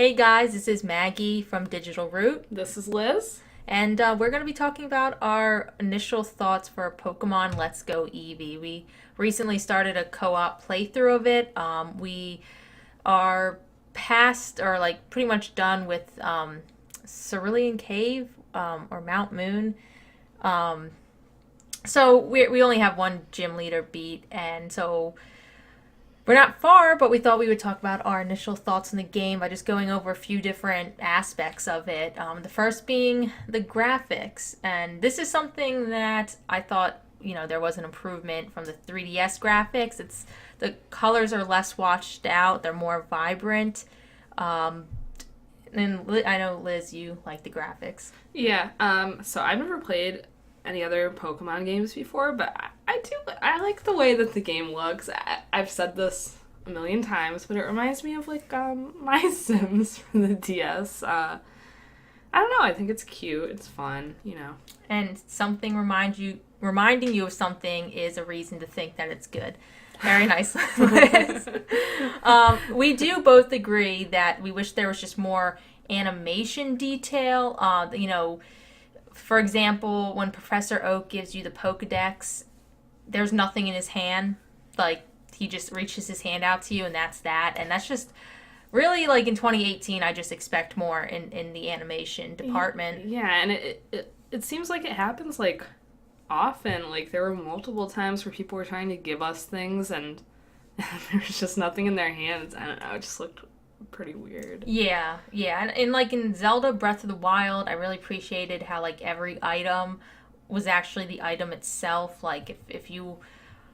Hey guys, this is Maggie from Digital Root, This is Liz. and we're going to be talking about our initial thoughts for Pokemon Let's Go Eevee. We recently started a co op playthrough of it. We are past, or like pretty much done with Cerulean Cave or Mount Moon. Um, so we only have one gym leader beat, and so we're not far, but we thought we would talk about our initial thoughts on the game by just going over a few different aspects of it. The first being the graphics. And this is something that I thought, there was an improvement from the 3DS graphics. The colors are less washed out, they're more vibrant. Um, and I know, Liz, you like the graphics. Yeah, so I've never played any other Pokemon games before, but I like the way that the game looks. I've said this a million times, but it reminds me of my Sims for the DS. I don't know, I think it's cute, it's fun. And something reminding you of something is a reason to think that it's good. Very nice. We do both agree that we wish there was just more animation detail. For example, when Professor Oak gives you the Pokedex, there's nothing in his hand. Like, he just reaches his hand out to you, and that's that. And that's just really, like, in 2018, I just expect more in the animation department. Yeah, and it seems like it happens, like, often. Like, there were multiple times where people were trying to give us things, and there was just nothing in their hands. I don't know, it just looked pretty weird. Yeah. And like in Zelda Breath of the Wild, I really appreciated how like every item was actually the item itself. Like if you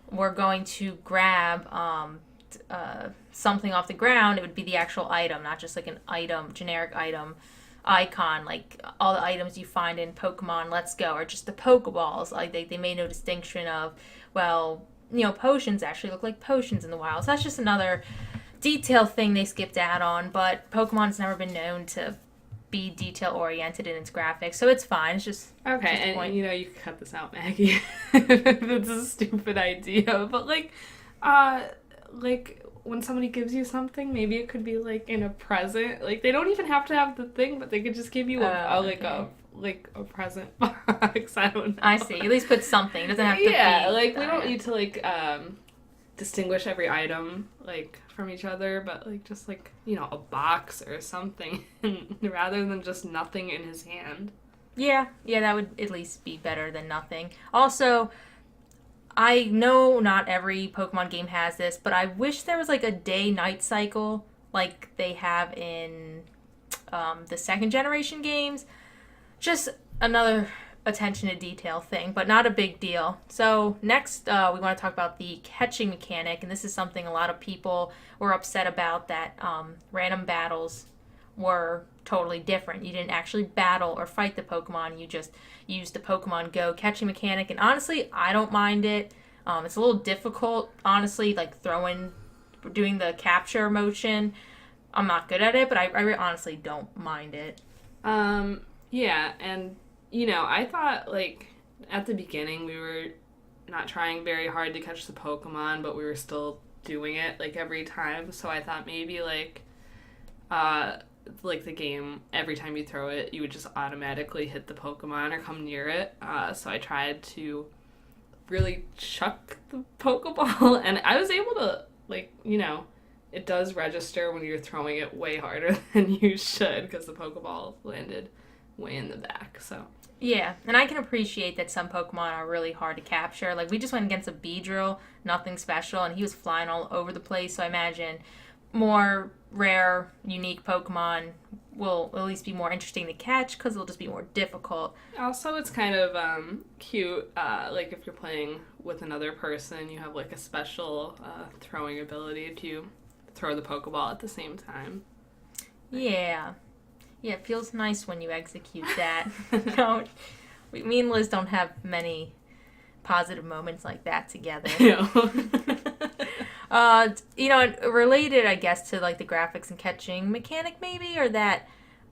were going to grab something off the ground, it would be the actual item, not just like an item, generic item icon. Like all the items you find in Pokemon Let's Go are just the Pokeballs. Like they made no distinction of, well, potions actually look like potions in the wild. So that's just another detail thing they skipped out on, but Pokemon's never been known to be detail oriented in its graphics, so it's fine. It's just okay, just and you can cut this out, Maggie. It's a stupid idea, but like when somebody gives you something, maybe it could be like in a present. Like they don't even have to have the thing, but they could just give you a present box. I don't know. I see. At least put something. It doesn't have to be. Yeah, like we don't need to distinguish every item from each other, but just a box or something rather than just nothing in his hand. Yeah, that would at least be better than nothing. Also, I know not every Pokemon game has this, but I wish there was like a day-night cycle like they have in the second generation games. Just another attention to detail thing, but not a big deal. So next, we want to talk about the catching mechanic, and this is something a lot of people were upset about, that random battles were totally different. You didn't actually battle or fight the Pokemon, you just used the Pokemon Go catching mechanic, and honestly, I don't mind it. It's a little difficult, honestly, like doing the capture motion. I'm not good at it, but I honestly don't mind it. Yeah, and I thought, at the beginning, we were not trying very hard to catch the Pokemon, but we were still doing it, every time. So I thought maybe, the game, every time you throw it, you would just automatically hit the Pokemon or come near it. So I tried to really chuck the Pokeball, and I was able to, it does register when you're throwing it way harder than you should, because the Pokeball landed way in the back, so... Yeah, and I can appreciate that some Pokemon are really hard to capture. Like, we just went against a Beedrill, nothing special, and he was flying all over the place, so I imagine more rare, unique Pokemon will at least be more interesting to catch, because it'll just be more difficult. Also, it's kind of cute, if you're playing with another person, you have, a special throwing ability to throw the Pokeball at the same time. Yeah, it feels nice when you execute that. Me and Liz don't have many positive moments like that together. Related, I guess, to the graphics and catching mechanic, maybe, or that,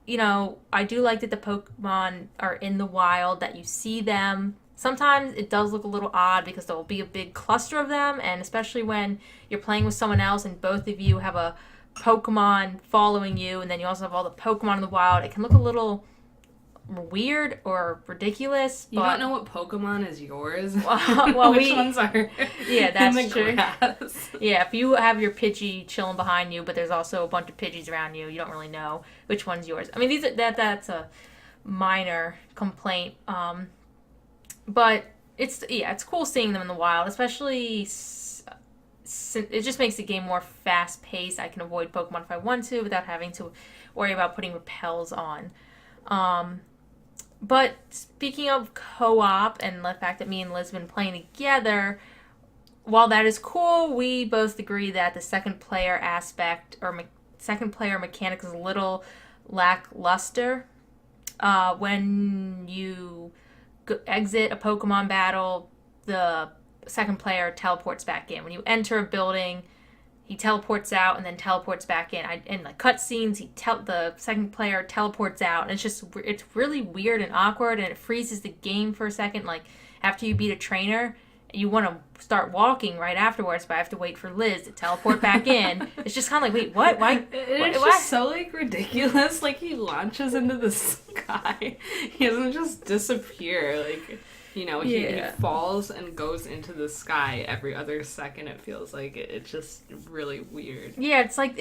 I do like that the Pokemon are in the wild, that you see them. Sometimes it does look a little odd because there will be a big cluster of them, and especially when you're playing with someone else and both of you have a Pokemon following you, and then you also have all the Pokemon in the wild. It can look a little weird or ridiculous. You but don't know what Pokemon is yours. Well, Which ones are yeah, that's in the true. grass? Yeah, if you have your Pidgey chilling behind you, but there's also a bunch of Pidgeys around you, you don't really know which one's yours. I mean, that's a minor complaint. But it's cool seeing them in the wild, especially. It just makes the game more fast paced. I can avoid Pokemon if I want to without having to worry about putting repels on. But speaking of co-op and the fact that me and Liz have been playing together, while that is cool, we both agree that the second player aspect or second player mechanic is a little lackluster. When you exit a Pokemon battle, the second player teleports back in. When you enter a building, he teleports out and then teleports back in. In the cutscenes, the second player teleports out, and it's really weird and awkward, and it freezes the game for a second. Like after you beat a trainer, you want to start walking right afterwards, but I have to wait for Liz to teleport back in. It's just kind of like, wait, what? Why? It's just so like ridiculous. Like he launches into the sky. He doesn't just disappear. Like. He falls and goes into the sky every other second. It feels like it's just really weird. Yeah, it's like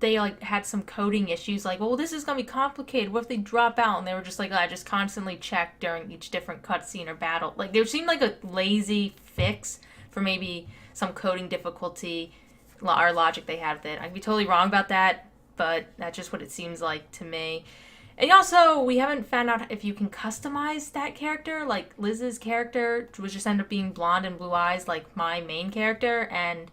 they like had some coding issues. Like, well, this is gonna be complicated. What if they drop out? And they were just like, I just constantly check during each different cutscene or battle. Like, there seemed like a lazy fix for maybe some coding difficulty or logic they had with it. I could be totally wrong about that, but that's just what it seems like to me. And also, we haven't found out if you can customize that character. Like, Liz's character was just end up being blonde and blue eyes like my main character. And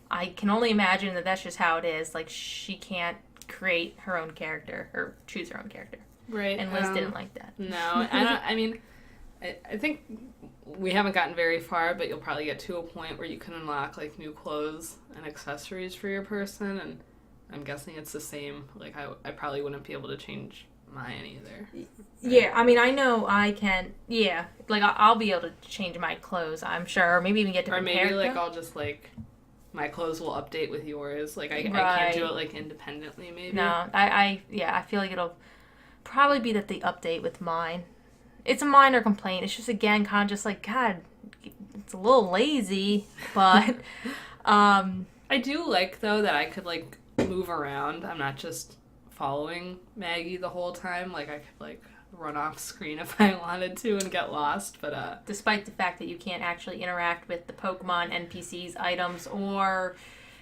I can only imagine that that's just how it is. Like, she can't create her own character or choose her own character. Right. And Liz didn't like that. No, I think we haven't gotten very far, but you'll probably get to a point where you can unlock, like, new clothes and accessories for your person. And I'm guessing it's the same. Like, I probably wouldn't be able to change mine either. Yeah, I mean, I know I can. Yeah, like I'll be able to change my clothes, I'm sure, or maybe even get different haircut. Or maybe like I'll just like my clothes will update with yours. Like I can't do it like independently. Maybe. No, I feel like it'll probably be that they update with mine. It's a minor complaint. It's just again kind of just like God, it's a little lazy, but I do like though that I could like move around. I'm not just following Maggie the whole time. Like I could like run off screen if I wanted to and get lost, but despite the fact that you can't actually interact with the Pokemon NPCs items or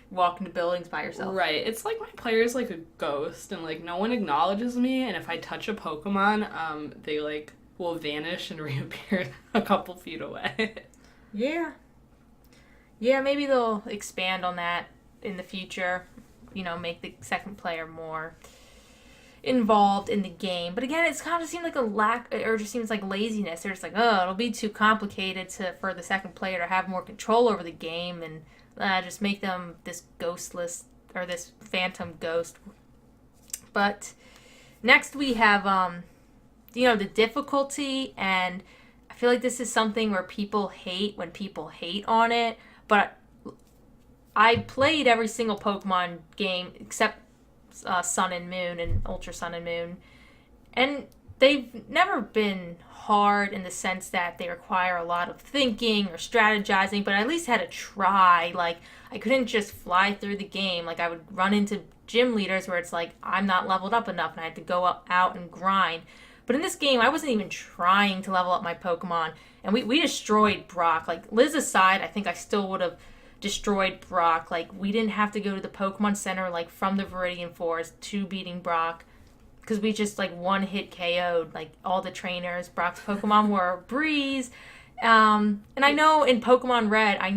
walk into buildings by yourself. Right. It's like my player's like a ghost and like no one acknowledges me, and if I touch a Pokemon, they like will vanish and reappear a couple feet away. Yeah, maybe they'll expand on that in the future, make the second player more involved in the game. But again, it's kind of seemed like a lack, or just seems like laziness. They're just like, it'll be too complicated for the second player to have more control over the game, and just make them this ghostless or this phantom ghost. But next we have the difficulty, and I feel like this is something where people hate when people hate on it, but I played every single Pokemon game except Sun and Moon and Ultra Sun and Moon, and they've never been hard in the sense that they require a lot of thinking or strategizing, but I at least had to try. Like, I couldn't just fly through the game. Like, I would run into gym leaders where it's like, I'm not leveled up enough, and I had to go out and grind. But in this game, I wasn't even trying to level up my Pokemon, and we destroyed Brock. Like, Liz aside, I think I still would have destroyed Brock. Like, we didn't have to go to the Pokemon Center, like, from the Viridian Forest to beating Brock, because we just, like, one-hit KO'd, like, all the trainers. Brock's Pokemon were a breeze. And I know in Pokemon Red, I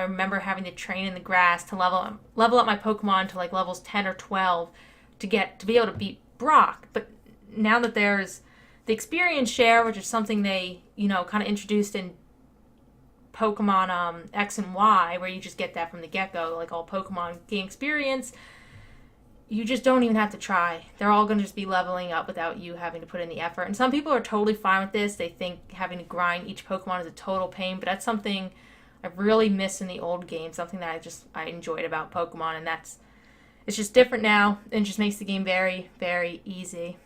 remember having to train in the grass to level up my Pokemon to, like, levels 10 or 12 to be able to beat Brock. But now that there's the experience share, which is something they, kind of introduced in Pokemon X and Y, where you just get that from the get-go, like all Pokemon gain experience, you just don't even have to try. They're all going to just be leveling up without you having to put in the effort. And some people are totally fine with this. They think having to grind each Pokemon is a total pain, but that's something I really miss in the old game, something that I enjoyed about Pokemon, and it's just different now, and just makes the game very, very easy.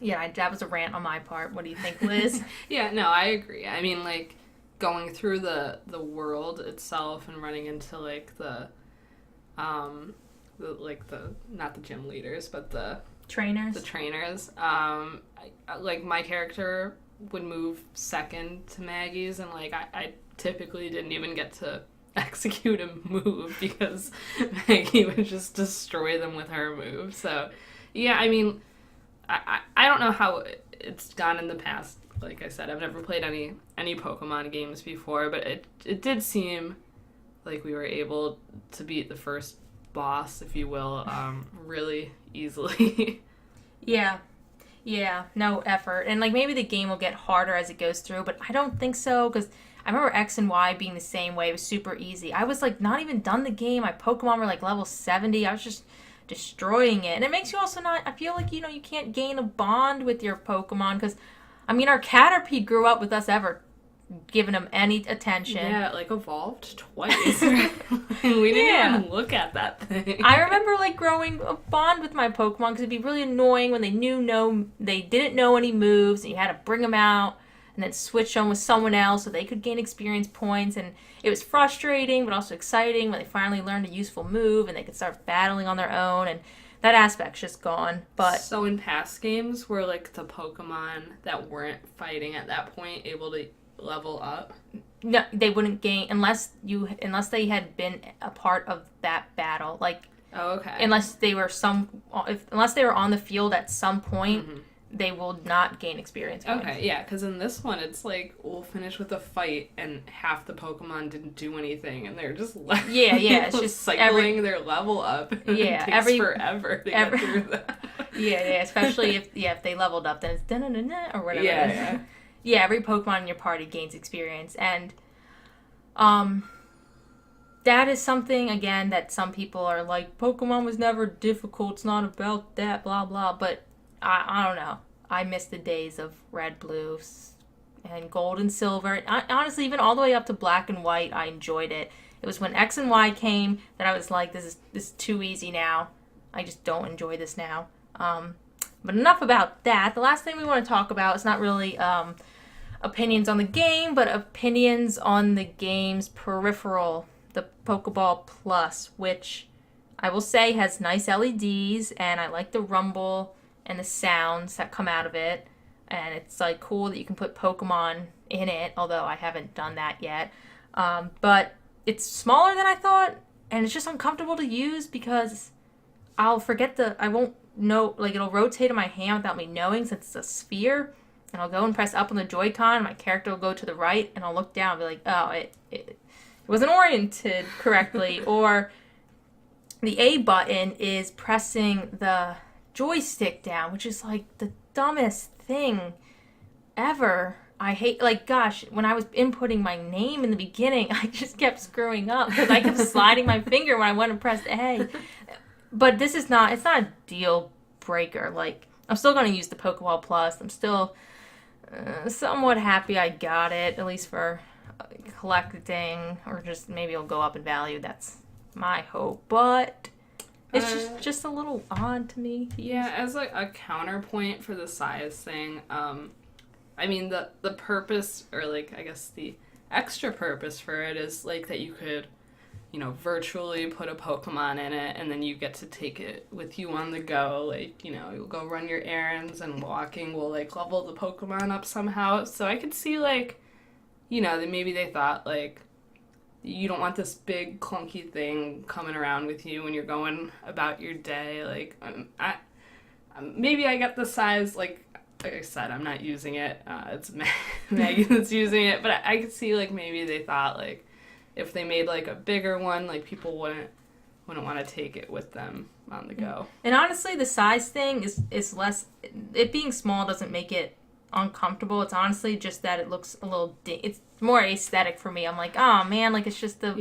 Yeah, that was a rant on my part. What do you think, Liz? Yeah, no, I agree. I mean, like, going through the world itself and running into, like, the not the gym leaders, but the Trainers? trainers. Like, my character would move second to Maggie's, and, like, I typically didn't even get to execute a move because Maggie would just destroy them with her move. So, yeah, I mean, I don't know how it's gone in the past. Like I said, I've never played any Pokemon games before, but it did seem like we were able to beat the first boss, if you will, really easily. Yeah. Yeah, no effort. And, like, maybe the game will get harder as it goes through, but I don't think so, because I remember X and Y being the same way. It was super easy. I was, like, not even done the game. My Pokemon were, like, level 70. I was just destroying it. And it makes you also not, I feel like, you can't gain a bond with your Pokemon, because, I mean, our Caterpie grew up with us ever giving him any attention. Yeah, it, like, evolved twice. We didn't even look at that thing. I remember, like, growing a bond with my Pokemon, because it'd be really annoying when they didn't know any moves, and you had to bring them out and then switch them with someone else so they could gain experience points. And it was frustrating, but also exciting when they finally learned a useful move and they could start battling on their own. And that aspect's just gone. But so in past games, were, like, the Pokemon that weren't fighting at that point able to level up? no, they wouldn't gain unless they had been a part of that battle. Like, Oh, okay. unless they were on the field at some point, they will not gain experience points. Okay, yeah, because in this one, it's like, we'll finish with a fight, and half the Pokemon didn't do anything, and they're just Yeah, it's just cycling their level up. Yeah, it takes forever to get through that. Yeah, especially if they leveled up, then it's da-na-na-na, or whatever. Yeah. Yeah, every Pokemon in your party gains experience, and that is something, again, that some people are like, Pokemon was never difficult, it's not about that, blah, blah, but I don't know. I miss the days of Red, Blue, and Gold and Silver. And honestly, even all the way up to Black and White, I enjoyed it. It was when X and Y came that I was like, this is too easy now. I just don't enjoy this now. But enough about that. The last thing we want to talk about is not really opinions on the game, but opinions on the game's peripheral, the Pokeball Plus, which I will say has nice LEDs, and I like the rumble and the sounds that come out of it. And it's, like, cool that you can put Pokemon in it, although I haven't done that yet. But it's smaller than I thought, and it's just uncomfortable to use because I won't know, like, it'll rotate in my hand without me knowing, since it's a sphere. And I'll go and press up on the Joy-Con, and my character will go to the right, and I'll look down and be like, oh, it wasn't oriented correctly. Or the A button is pressing the joystick down, which is, like, the dumbest thing ever. I hate, like, gosh, when I was inputting my name in the beginning, I just kept screwing up because I kept sliding my finger when I went and pressed A. But it's not a deal breaker. Like, I'm still going to use the Pokeball Plus. I'm still somewhat happy I got it, at least for collecting, or just maybe it'll go up in value. That's my hope. But it's just a little odd to me. Yeah, as like a counterpoint for the size thing, I mean, the purpose, or, like, I guess the extra purpose for it is, like, that you could, virtually put a Pokemon in it, and then you get to take it with you on the go. Like, you'll go run your errands, and walking will, like, level the Pokemon up somehow. So I could see, like, that maybe they thought, like, you don't want this big clunky thing coming around with you when you're going about your day. Like, maybe I get the size, like I said, I'm not using it. It's Maggie that's using it. But I could see, like, maybe they thought, like, if they made, like, a bigger one, like, people wouldn't want to take it with them on the go. And honestly, the size thing is less... It being small doesn't make it uncomfortable. It's honestly just that it looks a little... It's more aesthetic for me. I'm like, oh, man, like, it's just the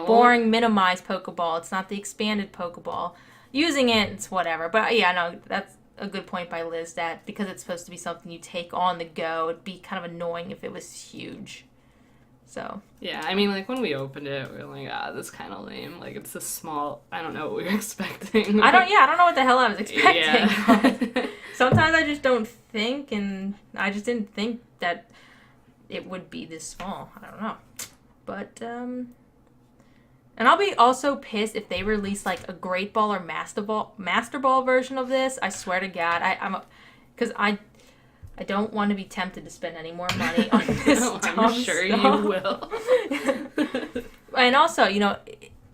boring, minimized Pokeball. It's not the expanded Pokeball. Using it, it's whatever. But, yeah, no, that's a good point by Liz, that because it's supposed to be something you take on the go, it'd be kind of annoying if it was huge. So Yeah, I mean, like, when we opened it, we were like, this is kind of lame. Like, it's this small, I don't know what we were expecting. I don't know what the hell I was expecting. Yeah. Sometimes I just don't think, and I just didn't think that it would be this small. I don't know. But, and I'll be also pissed if they release, like, a Great Ball or Master Ball version of this. I swear to God. Because I don't want to be tempted to spend any more money on this I'm sure stuff. you will. And also,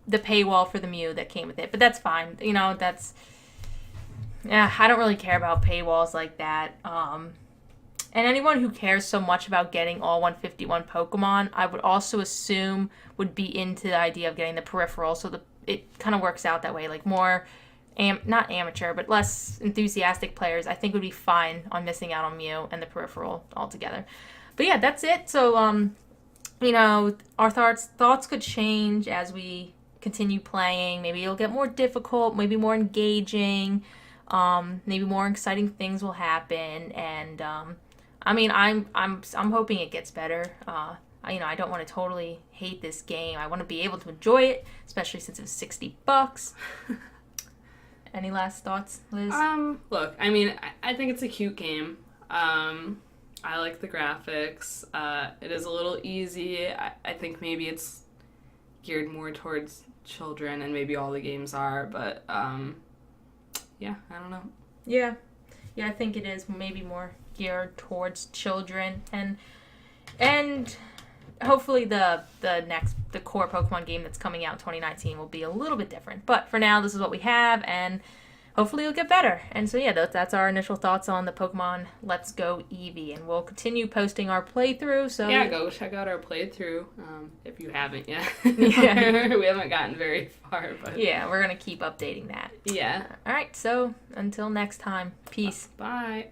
the paywall for the Mew that came with it. But that's fine. That's... Yeah, I don't really care about paywalls like that. And anyone who cares so much about getting all 151 Pokemon, I would also assume would be into the idea of getting the peripheral. So it kind of works out that way. Like more, not amateur, but less enthusiastic players, I think would be fine on missing out on Mew and the peripheral altogether. But yeah, that's it. So, our thoughts could change as we continue playing. Maybe it'll get more difficult, maybe more engaging. Maybe more exciting things will happen, and I'm hoping it gets better. I don't want to totally hate this game. I want to be able to enjoy it, especially since it's $60. Any last thoughts, Liz? Look, I mean, I think it's a cute game. I like the graphics. It is a little easy. I think maybe it's geared more towards children, and maybe all the games are, but yeah, I don't know. Yeah, I think it is maybe more geared towards children, and hopefully the core Pokemon game that's coming out in 2019 will be a little bit different. But for now, this is what we have, and hopefully it'll get better. And so yeah, that's our initial thoughts on the Pokemon Let's Go Eevee, and we'll continue posting our playthrough. So yeah, go check out our playthrough if you haven't yet. Yeah. We haven't gotten very far, but yeah, we're gonna keep updating that. Yeah. All right, so until next time, peace. Bye.